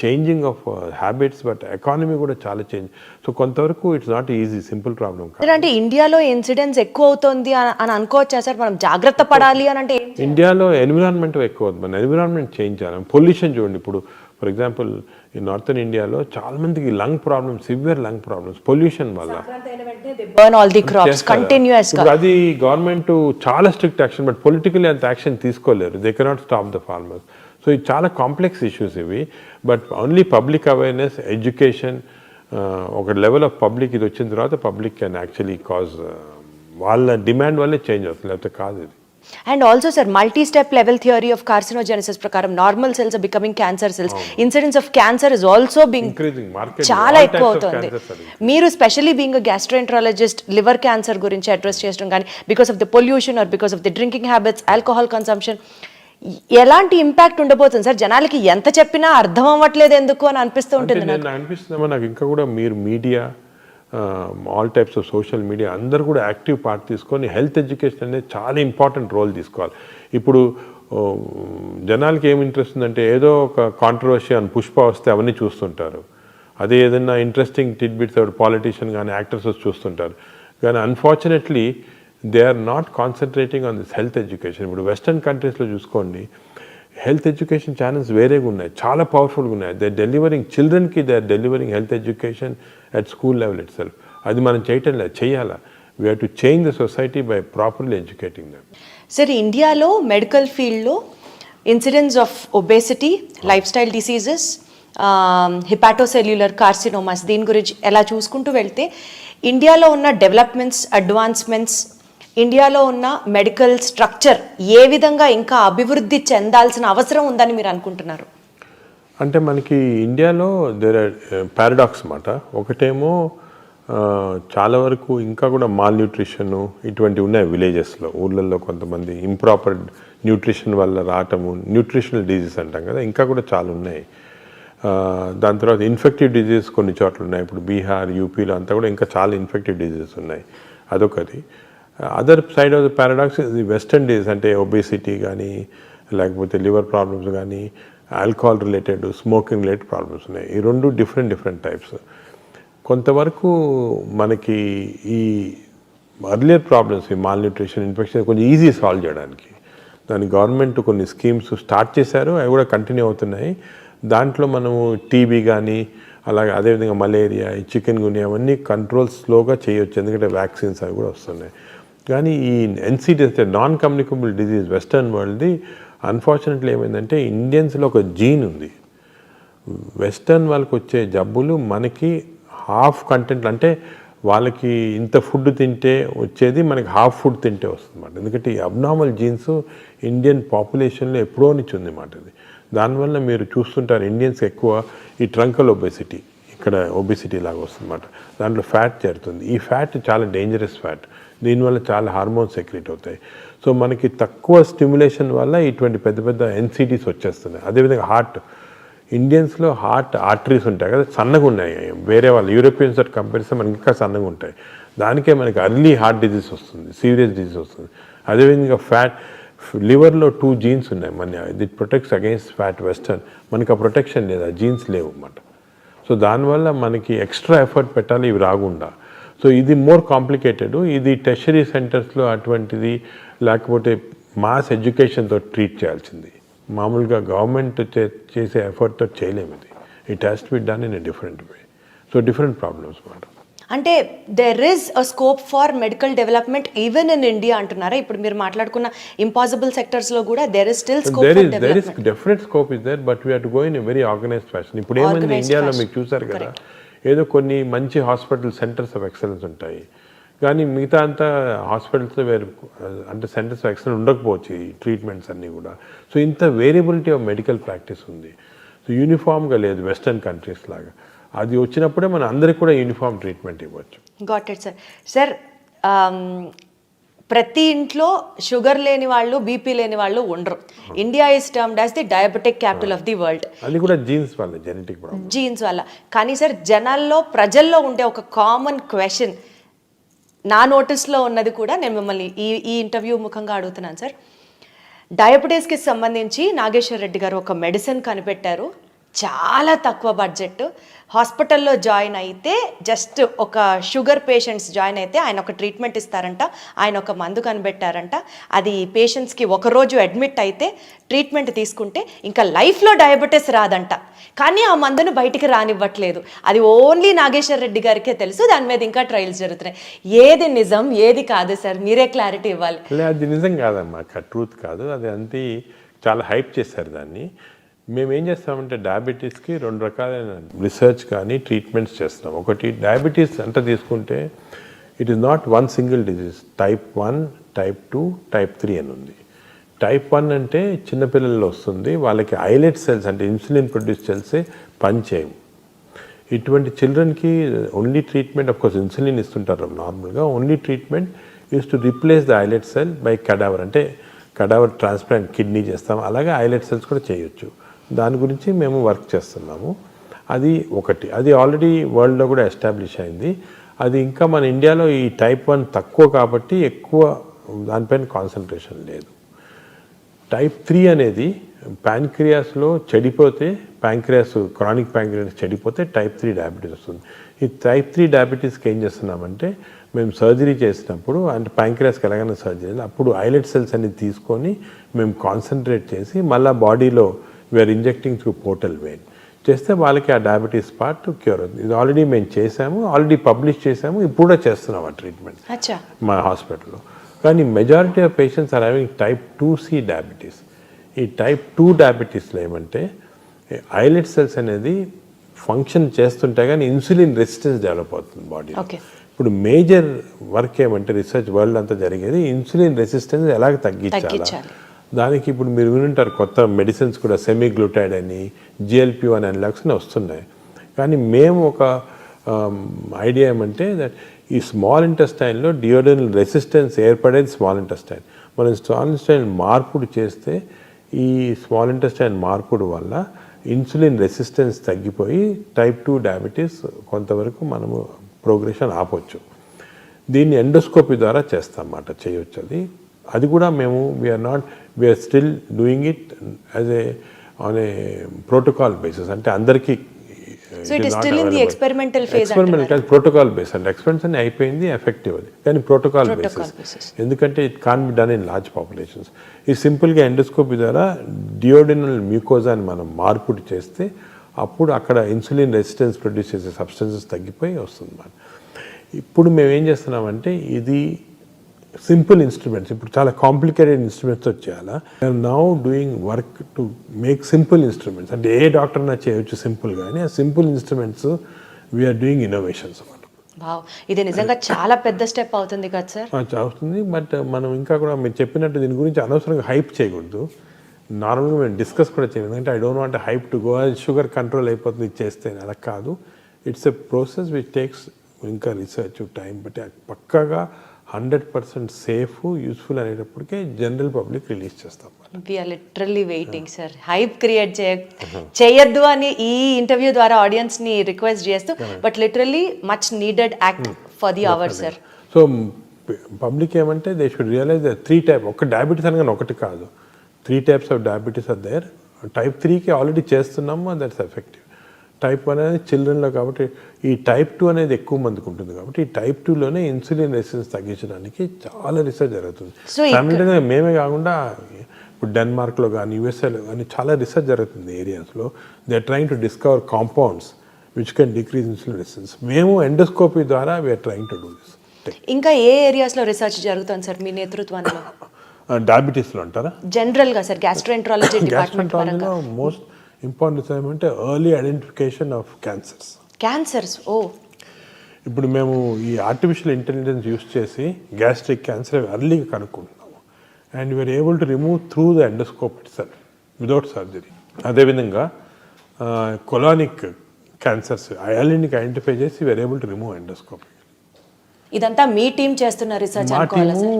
changing of habits but economy కూడా చాలా చేంజ్. సో కొంతవరకు it's not easy, simple problem కాదు. అంటే ఇండియాలో ఇన్సిడెన్స్ ఎక్కువ అవుతుంది అని అనుకోవచ్చా సార్? మనం జాగ్రత్త పడాలి అని అంటే ఇండియాలో ఎన్విరాన్మెంట్ ఎక్కువ అవుతుంది. మన ఎన్విరాన్మెంట్ చేంజ్ చేయాలి. పొల్యూషన్ చూడండి, ఇప్పుడు ఫర్ ఎగ్జాంపుల్ ఈ నార్థన్ ఇండియాలో చాలా మందికి lung problems, severe lung problems pollution వల్ల. అది గవర్నమెంట్ చాలా స్ట్రిక్ట్ యాక్షన్, బట్ పొలిటికల్లీ అంత యాక్షన్ తీసుకోలేరు. They cannot stop the farmers. So ఇది చాలా కాంప్లెక్స్ ఇష్యూస్ ఇవి. But only public awareness, education, ఒక లెవెల్ ఆఫ్ పబ్లిక్ ఇది వచ్చిన తర్వాత పబ్లిక్ కెన్ యాక్చువల్లీ కాజ్, వాళ్ళ డిమాండ్ వల్లే చేంజ్ అవుతుంది, లేకపోతే కాదు ఇది. And also sir, multi step level theory of carcinogenesis ప్రకారం normal cells are becoming cancer cells. Incidence of cancer is also being చాలా ఎక్కువ అవుతుంది. మీరు specially being gastroenterologist liver cancer గురించి అడ్రస్ చేయడం కానీ, because of the pollution or because of the drinking habits, alcohol consumption, ఎలాంటి impact ఉండబోతుంది sir? జనాలకి ఎంత చెప్పినా అర్థం అవ్వట్లేదు ఎందుకు అని అనిపిస్తూ ఉంటుంది. అనిపిస్తుందేమో నాకు. ఇంకా కూడా మీరు media, all types of social media అందరూ కూడా యాక్టివ్ పార్ట్ తీసుకొని హెల్త్ ఎడ్యుకేషన్ అనేది చాలా ఇంపార్టెంట్ రోల్ తీసుకోవాలి. ఇప్పుడు జనాలకి ఏమి ఇంట్రెస్ట్ ఉందంటే ఏదో ఒక కాంట్రవర్సీ అని పుష్ప వస్తే అవన్నీ చూస్తుంటారు. అదే ఏదైనా ఇంట్రెస్టింగ్ టిడ్బిట్స్ పాలిటీషియన్ కానీ యాక్టర్స్ చూస్తుంటారు. కానీ unfortunately they are not concentrating on this health education. ఇప్పుడు వెస్టర్న్ కంట్రీస్లో చూసుకోండి, హెల్త్ ఎడ్యుకేషన్ ఛానల్స్ వేరేగా ఉన్నాయి, చాలా పవర్ఫుల్గా ఉన్నాయి. దే డెలివరింగ్ చిల్డ్రన్కి, they are delivering health education at school level itself. అది మనం చేయటం లేదు, చేయాలా. We have to change the society by properly educating them. Sir, ఇండియాలో మెడికల్ ఫీల్డ్లో incidence of obesity, lifestyle diseases, hepatocellular carcinomas, దీని గురించి ఎలా చూసుకుంటూ వెళ్తే ఇండియాలో ఉన్న డెవలప్మెంట్స్, అడ్వాన్స్మెంట్స్ ఇండియాలో ఉన్న మెడికల్ స్ట్రక్చర్ ఏ విధంగా ఇంకా అభివృద్ధి చెందాల్సిన అవసరం ఉందని మీరు అనుకుంటున్నారు? అంటే మనకి ఇండియాలో దేర్ ఆర్ పారాడాక్స్ అన్నమాట. ఒకటేమో చాలా వరకు ఇంకా కూడా మాల్ న్యూట్రిషన్ ఇటువంటివి ఉన్నాయి విలేజెస్లో, ఊళ్ళల్లో కొంతమంది ఇంప్రాపర్ న్యూట్రిషన్ వల్ల రావటము, న్యూట్రిషనల్ డిజీజ్ అంటాం కదా, ఇంకా కూడా చాలా ఉన్నాయి. దాని తర్వాత ఇన్ఫెక్టివ్ డిజీజ్ కొన్ని చోట్ల ఉన్నాయి. ఇప్పుడు బీహార్, యూపీలో అంతా కూడా ఇంకా చాలా ఇన్ఫెక్టివ్ డిజీజెస్ ఉన్నాయి. అదొకటి. Other side of the paradox ఇది వెస్టర్న్ డిజీజ్, అంటే ఒబేసిటీ కానీ లేకపోతే లివర్ ప్రాబ్లమ్స్ కానీ alcohol related, smoking related problems ఉన్నాయి. ఈ రెండు డిఫరెంట్ టైప్స్. కొంతవరకు మనకి ఈ అర్లియర్ ప్రాబ్లమ్స్, ఈ మాల్ న్యూట్రిషన్, ఇన్ఫెక్షన్ కొంచెం ఈజీ సాల్వ్ చేయడానికి దాని గవర్నమెంట్ కొన్ని స్కీమ్స్ స్టార్ట్ చేశారు, అవి కూడా కంటిన్యూ అవుతున్నాయి. దాంట్లో మనము టీబీ కానీ అలాగే అదేవిధంగా మలేరియా, చికెన్ గున్యా అవన్నీ కంట్రోల్ స్లోగా చేయొచ్చు, ఎందుకంటే వ్యాక్సిన్స్ అవి కూడా వస్తున్నాయి. కానీ ఈ ఎన్సిడి అంటే నాన్ కమ్యూనికబుల్ డిజీజ్ వెస్టర్న్ వరల్డ్ది అన్ఫార్చునేట్లీ ఏమైందంటే ఇండియన్స్లో ఒక జీన్ ఉంది. వెస్టర్న్ వాళ్ళకి వచ్చే జబ్బులు మనకి హాఫ్ కంటెంట్, అంటే వాళ్ళకి ఇంత ఫుడ్ తింటే వచ్చేది మనకి హాఫ్ ఫుడ్ తింటే వస్తుంది అన్నమాట. ఎందుకంటే ఈ అబ్నార్మల్ జీన్స్ ఇండియన్ పాపులేషన్లో ఎప్పుడో నుంచి ఉంది అన్నమాట. ఇది దానివల్ల మీరు చూస్తుంటారు ఇండియన్స్ ఎక్కువ ఈ ట్రంకల్ ఒబేసిటీ, ఇక్కడ ఒబేసిటీ లాగా వస్తుంది అన్నమాట. దాంట్లో ఫ్యాట్ చేరుతుంది. ఈ ఫ్యాట్ చాలా డేంజరస్ ఫ్యాట్, దీనివల్ల చాలా హార్మోన్స్ సెక్రెట్ అవుతాయి. సో మనకి తక్కువ స్టిమ్యులేషన్ వల్ల ఇటువంటి పెద్ద ఎన్సిటీస్ వచ్చేస్తున్నాయి. అదేవిధంగా హార్ట్, ఇండియన్స్లో హార్ట్ ఆర్టరీస్ ఉంటాయి కదా, సన్నగా ఉన్నాయి. వేరే వాళ్ళు యూరోపియన్స్ తోటి కంపేర్ చేస్తే మనకి ఇంకా సన్నగా ఉంటాయి. దానికే మనకి అర్లీ హార్ట్ డిజీజ్ వస్తుంది, సీరియస్ డిజీజ్ వస్తుంది. అదేవిధంగా లివర్లో 2 జీన్స్ ఉన్నాయి మన, ఇది ప్రొటెక్ట్స్ అగైన్స్ ఫ్యాట్. వెస్టర్న్ మనకి ఆ ప్రొటెక్షన్ లేదు, ఆ జీన్స్ లేవు అన్నమాట. సో దానివల్ల మనకి ఎక్స్ట్రా ఎఫర్ట్ పెట్టాలి ఇవి రాకుండా. సో ఇది మోర్ కాంప్లికేటెడ్. ఇది టెర్షరీ సెంటర్స్లో అటువంటిది, లేకపోతే మాస్ ఎడ్యుకేషన్తో ట్రీట్ చేయాల్సింది. మామూలుగా గవర్నమెంట్ చేసే ఎఫర్ట్తో చేయలేము. ఇది it has to be done in a different way. So different problems మాట. అంటే there is a scope for medical development even in India అంటున్నారా? ఇప్పుడు మీరు మాట్లాడుకున్న ఇంపాసిబుల్ సెక్టర్స్లో కూడా there is still scope for development. There is definite scope is there, but we have to go in a very organised fashion. ఇప్పుడు ఏమైంది ఇండియాలో మీకు చూసారు కదా, ఏదో కొన్ని మంచి హాస్పిటల్ సెంటర్స్ ఆఫ్ ఎక్సలెన్స్ ఉంటాయి, కానీ మిగతా అంతా హాస్పిటల్స్లో వేరు, అంటే సెంటర్స్ ఆఫ్ ఎక్సలెన్స్ ఉండకపోవచ్చు ఈ ట్రీట్మెంట్స్ అన్నీ కూడా. సో ఇంత వేరియబిలిటీ ఆఫ్ మెడికల్ ప్రాక్టీస్ ఉంది. సో యూనిఫామ్గా లేదు వెస్టర్న్ కంట్రీస్ లాగా. అది వచ్చినప్పుడే మనం అందరికి కూడా యూనిఫామ్ ట్రీట్మెంట్ ఇవ్వచ్చు. Got it sir. సార్ ప్రతి ఇంట్లో షుగర్ లేని వాళ్ళు, బీపీ లేని వాళ్ళు ఉండరు. India is termed as the diabetic capital of the world. అది కూడా జీన్స్ వల్ల, జెనెటిక్ ప్రాబ్లం, జీన్స్ వల్ల. కానీ సార్ ప్రజల్లో ఉండే ఒక కామన్ క్వశ్చన్, నా నోటీస్లో ఉన్నది కూడా నేను మిమ్మల్ని ఈ ఇంటర్వ్యూ ముఖంగా అడుగుతున్నాను సార్. డయాబెటీస్కి సంబంధించి నాగేశ్వర్ రెడ్డి గారు ఒక మెడిసిన్ కనిపెట్టారు, చాలా తక్కువ బడ్జెట్. హాస్పిటల్లో జాయిన్ అయితే జస్ట్ ఒక షుగర్ పేషెంట్స్ జాయిన్ అయితే ఆయన ఒక ట్రీట్మెంట్ ఇస్తారంట, ఆయన ఒక మందు కనిపెట్టారంట. అది పేషెంట్స్కి ఒకరోజు అడ్మిట్ అయితే ట్రీట్మెంట్ తీసుకుంటే ఇంకా లైఫ్లో డయాబెటీస్ రాదంట. కానీ ఆ మందును బయటికి రానివ్వట్లేదు. అది ఓన్లీ నాగేశ్వర్ రెడ్డి గారికే తెలుసు. దాని మీద ఇంకా ట్రయల్స్ జరుగుతున్నాయి. ఏది నిజం, ఏది కాదు సార్, మీరే క్లారిటీ ఇవ్వాలి. అది నిజం కాదమ్మా, ట్రూత్ కాదు అది. అంతే చాలా హైప్ చేశారు దాన్ని. మేము ఏం చేస్తామంటే డయాబెటీస్కి 2 రకాలైన రీసెర్చ్ కానీ ట్రీట్మెంట్స్ చేస్తున్నాం. ఒకటి డయాబెటీస్ అంటే తీసుకుంటే it is not one single disease. Type 1, type 2, type 3 అని ఉంది. టైప్ 1 అంటే చిన్నపిల్లల్లో వస్తుంది, వాళ్ళకి ఐలెట్ సెల్స్ అంటే ఇన్సులిన్ ప్రొడ్యూస్ సెల్సే పనిచేయవు. ఇటువంటి చిల్డ్రన్కి only treatment, of course insulin ఇస్తుంటారు నార్మల్గా, only treatment is to replace the islet cell by cadaver, అంటే కడావర్ ట్రాన్స్ప్లాంట్ కిడ్నీ చేస్తాం, అలాగే ఐలెట్ సెల్స్ కూడా చేయొచ్చు. దాని గురించి మేము వర్క్ చేస్తున్నాము. అది ఒకటి, అది ఆల్రెడీ వరల్డ్లో కూడా ఎస్టాబ్లిష్ అయింది. అది ఇంకా మన ఇండియాలో ఈ టైప్ 1 తక్కువ కాబట్టి ఎక్కువ దానిపైన కాన్సన్ట్రేషన్ లేదు. టైప్ 3 అనేది ప్యాంక్రియాస్లో చెడిపోతే, క్రానిక్ ప్యాంక్రియాస్ చెడిపోతే టైప్ 3 డయాబెటీస్ వస్తుంది. ఈ టైప్ 3 డయాబెటీస్కి ఏం చేస్తున్నామంటే మేము సర్జరీ చేసినప్పుడు, అంటే ప్యాంక్రియాస్కి ఎలాగైనా సర్జరీ, అప్పుడు ఐలెట్ సెల్స్ అనేది తీసుకొని మేము కాన్సన్ట్రేట్ చేసి మళ్ళీ బాడీలో we are injecting through portal vein చేస్తే వాళ్ళకి ఆ డయాబెటీస్ పార్ట్ క్యూర్ అవుతుంది. ఇది ఆల్రెడీ మేము చేసాము, ఆల్రెడీ పబ్లిష్ చేసాము, ఇప్పుడు కూడా చేస్తున్నాం ఆ ట్రీట్మెంట్ మా హాస్పిటల్లో. కానీ majority of patients are having type 2C diabetes. ఈ టైప్ 2 డయాబెటీస్లో ఏమంటే ఐలెట్ సెల్స్ అనేది ఫంక్షన్ చేస్తుంటే కానీ ఇన్సులిన్ రెసిస్టెన్స్ డెవలప్ అవుతుంది బాడీలో. ఇప్పుడు మేజర్ వర్క్ ఏమంటే రీసెర్చ్ వరల్డ్ అంతా జరిగేది ఇన్సులిన్ రెసిస్టెన్స్ ఎలాగ తగ్గించాలి. దానికి ఇప్పుడు మీరు వినుంటారు కొత్త మెడిసిన్స్ కూడా సెమీగ్లూటైడ్ అని GLP-1 అనలాగ్స్ అని వస్తున్నాయి. కానీ మేము ఒక ఐడియా ఏమంటే దట్ ఈ స్మాల్ ఇంటెస్టైన్లో డియోడనల్ రెసిస్టెన్స్ ఏర్పడేది స్మాల్ ఇంటెస్టైన్. మనం స్మాల్ ఇంటెస్టైన్ మార్పుడు చేస్తే ఈ స్మాల్ ఇంటెస్టైన్ మార్పుడు వల్ల ఇన్సులిన్ రెసిస్టెన్స్ తగ్గిపోయి టైప్ 2 డయాబెటీస్ కొంతవరకు మనము ప్రోగ్రెషన్ ఆపొచ్చు. దీన్ని ఎండోస్కోపీ ద్వారా చేస్తామన్నమాట, చేయొచ్చు. అది కూడా మేము we are still doing it as on a protocol basis. అంటే అందరికీ so it is still in the experimental phase. Experimental కాదు, ప్రోటోకాల్ బేస్. అంటే ఎక్స్పెరిమెంట్స్ అన్ని అయిపోయింది, ఎఫెక్టివ్ అది, కానీ ప్రోటోకాల్ బేసిస్. ఎందుకంటే it can be done in large populations. ఇది సింపుల్గా ఎండోస్కోపీ ద్వారా డియోడినల్ మ్యూకోజాని మనం మార్పుడు చేస్తే అప్పుడు అక్కడ ఇన్సులిన్ రెసిస్టెన్స్ ప్రొడ్యూస్ చేసే సబ్స్టెన్సెస్ తగ్గిపోయి వస్తుంది అన్నమాట. ఇప్పుడు మేము ఏం చేస్తున్నామంటే ఇది సింపుల్ ఇన్స్ట్రుమెంట్స్, ఇప్పుడు చాలా కాంప్లికేటెడ్ ఇన్స్ట్రుమెంట్స్ వచ్చేయాలా. We're now doing work to make simple instruments. అంటే ఏ డాక్టర్నా చేయొచ్చు సింపుల్, కానీ ఆ simple instruments we're doing innovations అన్నమాట. ఇది నిజంగా చాలా పెద్ద స్టెప్ అవుతుంది కదా సార్? అవుతుంది, బట్ మనం ఇంకా కూడా మీరు చెప్పినట్టు దీని గురించి అనవసరంగా హైప్ చేయకూడదు. నార్మల్గా మేము డిస్కస్ కూడా చేయలేదు. ఎందుకంటే I don't want hype to go, sugar control అయిపోతుంది ఇది చేస్తే, అలా కాదు. It's a process which takes ఇంకా రీసెర్చ్ టైం. బట్ పక్కాగా 100% సేఫ్ యూస్ఫుల్ అనేటప్పటికే జనరల్ పబ్లిక్ రిలీజ్ చేస్తాం. We're literally waiting sir. Hype create చేయొద్దు అని ఈ ఇంటర్వ్యూ ద్వారా ఆడియన్స్ ని రిక్వెస్ట్ చేస్తూ, but literally much needed act for the hour sir. So public ఏమంటే దే షుడ్ రియలైజ్ 3 టైప్, ఒక డయాబెటీస్ అనగానే ఒకటి కాదు, 3 types of diabetes are there. Type 3కి ఆల్రెడీ చేస్తున్నాము, దట్స్ ఎఫెక్టివ్. టైప్ 1 అనేది చిల్డ్రన్లో, కాబట్టి ఈ టైప్ 2 అనేది ఎక్కువ మందికి ఉంటుంది. కాబట్టి ఈ టైప్ 2లోనే ఇన్సులిన్ రెసిస్టెన్స్ తగ్గించడానికి చాలా రీసెర్చ్ జరుగుతుంది. ఫ్యామిలీగా మేమే కాకుండా ఇప్పుడు డెన్మార్క్లో కానీ యూఎస్ఏలో కానీ చాలా రీసెర్చ్ జరుగుతుంది ఏరియాస్లో. They are trying to discover compounds which can decrease insulin resistance. మేము ఎండోస్కోపీ ద్వారా we are trying to do this. ఇంకా ఏ ఏరియాస్లో రీసెర్చ్ జరుగుతుంది సార్ మీ నేతృత్వంలో? డయాబెటీస్లో అంటారా? జనరల్గా సార్ గ్యాస్ట్రోఎంట్రాలజీ డిపార్ట్మెంట్ పరంగా మోస్ట్ ఇంపార్టెంట్ ఏమంటే early identification of cancers. Oh, ఇప్పుడు మేము ఈ ఆర్టిఫిషియల్ ఇంటెలిజెన్స్ యూస్ చేసి గ్యాస్ట్రిక్ క్యాన్సర్ ఎర్లీగా కనుక్కుంటున్నాము. And we're able to remove through the endoscope itself without surgery. అదేవిధంగా కొలానిక్ క్యాన్సర్స్ ఎర్లీని ఐడెంటిఫై చేసి we're able to remove endoscope. ఇదంతా మీ టీం చేస్తున్న రీసెర్చ్? మా టీము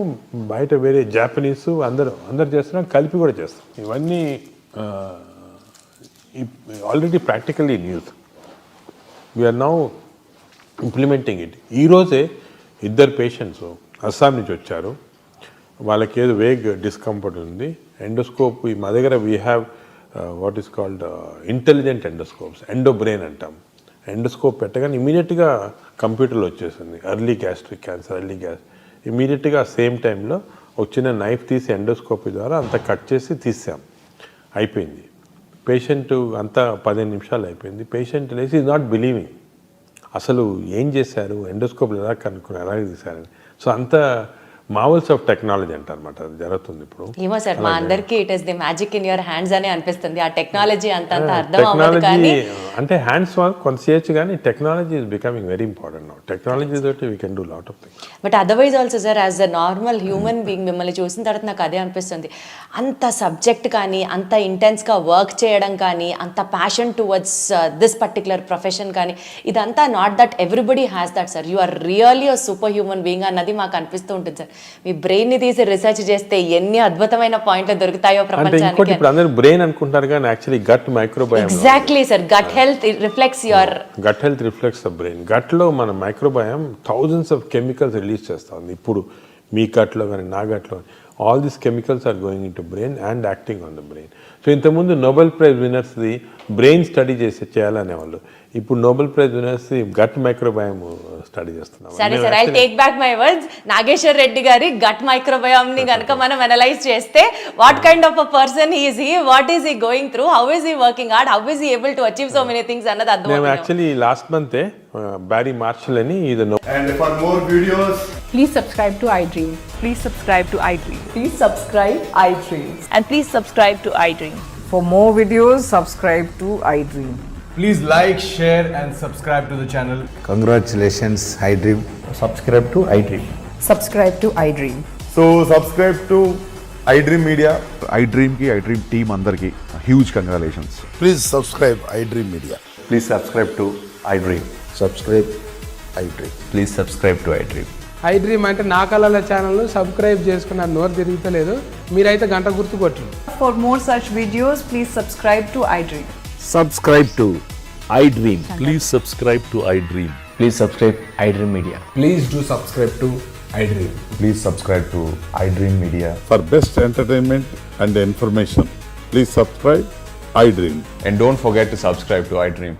బయట వేరే జాపనీస్ అందరు చేస్తున్నాం, కలిపి కూడా చేస్తాం. ఇవన్నీ already practically in use. We are now implementing it. ఈరోజే 2 పేషెంట్స్ అస్సాం నుంచి వచ్చారు. వాళ్ళకి ఏదో వేగ్ డిస్కంఫర్ట్ ఉంది. ఎండోస్కోప్ మా దగ్గర we have what is called intelligent endoscopes, endobrain అంటాం. ఎండోస్కోప్ పెట్టగానే ఇమీడియట్గా కంప్యూటర్లో వచ్చేసింది ఎర్లీ గ్యాస్ట్రిక్ క్యాన్సర్, ఇమీడియట్గా సేమ్ టైంలో ఒక చిన్న నైఫ్ తీసి ఎండోస్కోపీ ద్వారా అంతా కట్ చేసి తీసాం, అయిపోయింది. పేషెంట్ అంతా 15 నిమిషాలు అయిపోయింది. పేషెంట్ లేసి ఈజ్ నాట్ బిలీవింగ్, అసలు ఏం చేశారు, ఎండోస్కోప్లు ఎలా కనుక్కున్నారు, ఎలా తీశారని. సో అంత మార్వెల్స్ ఆఫ్ టెక్నాలజీ అంటారన్నమాట, అది జరుగుతుంది ఇప్పుడు. ఏమో సార్, మా అందరికీ it is the magic in your hands అని అనిపిస్తుంది. ఆ టెక్నాలజీ అంత అర్థం అవ్వదు, కానీ అంటే హ్యాండ్స్ కొంత చేయొచ్చు, కానీ technology is becoming very important now. Technology తోటి we can do lot of things. But otherwise also sir, as a normal human being మిమ్మల్ని చూసిన తర్వాత నాకు అదే అనిపిస్తుంది. అంత సబ్జెక్ట్ కానీ, అంత ఇంటెన్స్గా వర్క్ చేయడం కానీ, అంత passion towards this particular profession కానీ, ఇదంతా not that everybody has that sir. You are really a super human being అన్నది మాకు అనిపిస్తూ ఉంటుంది సార్. మీ బ్రెయిన్ ని తీసి రిసెర్చ్ చేస్తే ఎన్ని అద్భుతమైన పాయింట్లు దొరుకుతాయో ప్రపంచానికి. ఇప్పుడు అందరూ బ్రెయిన్ అనుకుంటారు, కానీ actually gut microbiome. Exactly sir, gut health reflects your the brain. గట్లో మన microbiome thousands of chemicals release చేస్తా ఉంది. ఇప్పుడు మీ గట్లో కానీ నా గట్లో all these chemicals are going into brain and acting on the brain. So ఇంతకుముందు నోబెల్ ప్రైజ్ విన్నర్స్ది బ్రెయిన్ స్టడీ చేయాలనేవాళ్ళు. ఇప్పుడు Nobel prize winners gut microbiome study చేస్తున్నాం. సరే sir, I take back my words. Nageshwar Reddy గారి గట్ మైక్రోబయోమ్ ని కనుక మనం అనలైజ్ చేస్తే, what kind of a person is he, what is he going through, how is he working hard, how is he able to achieve so many things అన్నది అర్థం. మేము actually last month Barry Marshall అని ఇది. And for more videos, please subscribe to iDream. Please subscribe to iDream. Please subscribe iDream. And please subscribe to iDream. For more videos, subscribe to iDream. Please like, share, and subscribe to the channel. Congratulations, iDream. Subscribe to iDream. Subscribe to iDream. So subscribe to iDream Media. iDream की iDream team अंदर की huge congratulations. Please subscribe iDream Media. Please subscribe to iDream. Subscribe iDream. Please subscribe to iDream. iDream అంటే నా కళల channel subscribe చేసుకున్న నోరు తిరుగుతలేదు మీరైతే గంట గుర్తు కొట్టండి. For more such videos, please subscribe to iDream. Subscribe to iDream. Please subscribe to iDream. Please subscribe iDream Media. Please do subscribe to iDream. Please subscribe to iDream Media. For best entertainment and information, please subscribe iDream. And don't forget to subscribe to iDream.